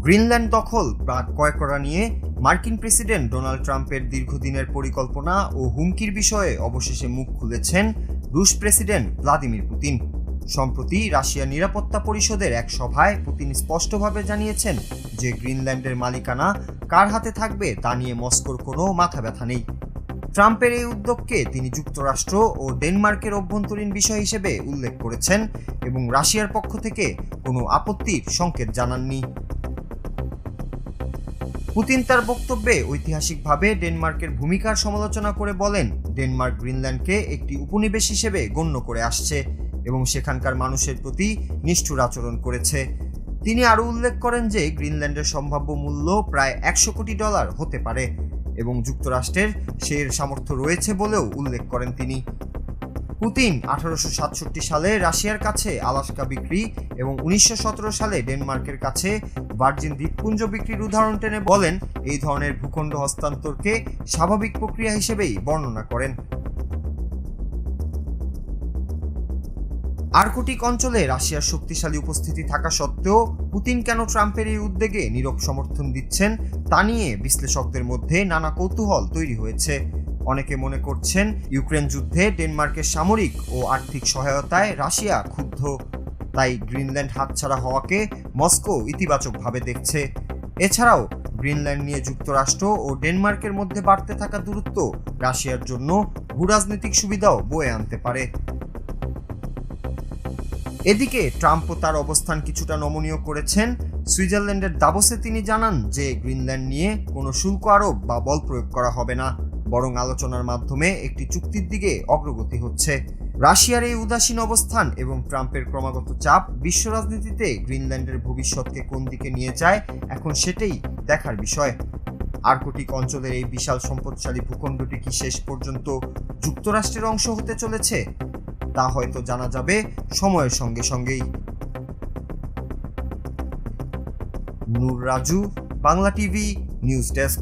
Greenland দখল বা ক্রয় করা নিয়ে মার্কিন প্রেসিডেন্ট ডোনাল্ড ট্রাম্পের দীর্ঘদিনের পরিকল্পনা ও হুমকির বিষয়ে অবশেষে মুখ খুলেছেন রুশ প্রেসিডেন্ট ভ্লাদিমির পুতিন। সম্প্রতি রাশিয়ার নিরাপত্তা পরিষদের এক সভায় পুতিন স্পষ্টভাবে জানিয়েছেন যে গ্রিনল্যান্ডের মালিকানা কার হাতে থাকবে তা নিয়ে মস্কোর কোনো মাথা ব্যথা নেই। ট্রাম্পের এই উদ্যোগকে তিনি যুক্তরাষ্ট্র ও ডেনমার্কের অভ্যন্তরীণ বিষয় হিসেবে উল্লেখ করেছেন এবং রাশিয়ার পক্ষ থেকে কোনো আপত্তির সংকেত জানাননি। পুতিন তার বক্তব্যে ঐতিহাসিকভাবে ডেনমার্কের ভূমিকার সমালোচনা করে বলেন, ডেনমার্ক গ্রিনল্যান্ডকে একটি উপনিবেশ হিসেবে গণ্য করে আসছে এবং সেখানকার মানুষের প্রতি নিষ্ঠুর আচরণ করেছে। তিনি আরও উল্লেখ করেন যে গ্রিনল্যান্ডের সম্ভাব্য মূল্য প্রায় $100 কোটি হতে পারে এবং যুক্তরাষ্ট্রের এর সামর্থ্য রয়েছে বলেও উল্লেখ করেন তিনি। পুতিন 1867 সালে রাশিয়ার কাছে আলাস্কা বিক্রি এবং 1917 সালে ডেনমার্কের কাছে ভার্জিন দ্বীপপুঞ্জ বিক্রির উদাহরণ টেনে বলেন, এই ধরনের ভূখণ্ড হস্তান্তরকে স্বাভাবিক প্রক্রিয়া হিসেবেই বর্ণনা করেন। আর্কটিক অঞ্চলে রাশিয়ার শক্তিশালী উপস্থিতি থাকা সত্ত্বেও পুতিন কেন ট্রাম্পের এই উদ্যোগে নীরব সমর্থন দিচ্ছেন তা নিয়ে বিশ্লেষকদের মধ্যে নানা কৌতূহল তৈরি হয়েছে। অনেকে মনে করছেন ইউক্রেন যুদ্ধে ডেনমার্কের সামরিক ও আর্থিক সহায়তায় রাশিয়া ক্ষুব্ধ, তাই গ্রিনল্যান্ড হাতছাড়া হওয়াকে মস্কো ইতিবাচকভাবে দেখছে। এছাড়াও গ্রিনল্যান্ড নিয়ে যুক্তরাষ্ট্র ও ডেনমার্কের মধ্যে বাড়তে থাকা দূরত্ব রাশিয়ার জন্য ভূরাজনৈতিক সুবিধাও বয়ে আনতে পারে। এদিকে ট্রাম্পও তার অবস্থান কিছুটা নমনীয় করেছেন। সুইজারল্যান্ডের দাভোসে তিনি জানান যে গ্রিনল্যান্ড নিয়ে কোনো শুল্ক আরোপ বা বল প্রয়োগ করা হবে না, বরং আলোচনার মাধ্যমে একটি চুক্তির দিকে অগ্রগতি হচ্ছে। রাশিয়ার এই উদাসীন অবস্থান এবং ট্রাম্পের ক্রমাগত চাপ বিশ্ব রাজনীতিতে গ্রিনল্যান্ডের ভবিষ্যৎকে কোন দিকে নিয়ে যায় এখন সেটাই দেখার বিষয়। আর্কটিক অঞ্চলের এই বিশাল সম্পদশালী ভূখণ্ডটি কি শেষ পর্যন্ত যুক্তরাষ্ট্রের অংশ হতে চলেছে তা হয়তো জানা যাবে সময়ের সঙ্গে সঙ্গেই। Noor Raju, Bangla TV news desk.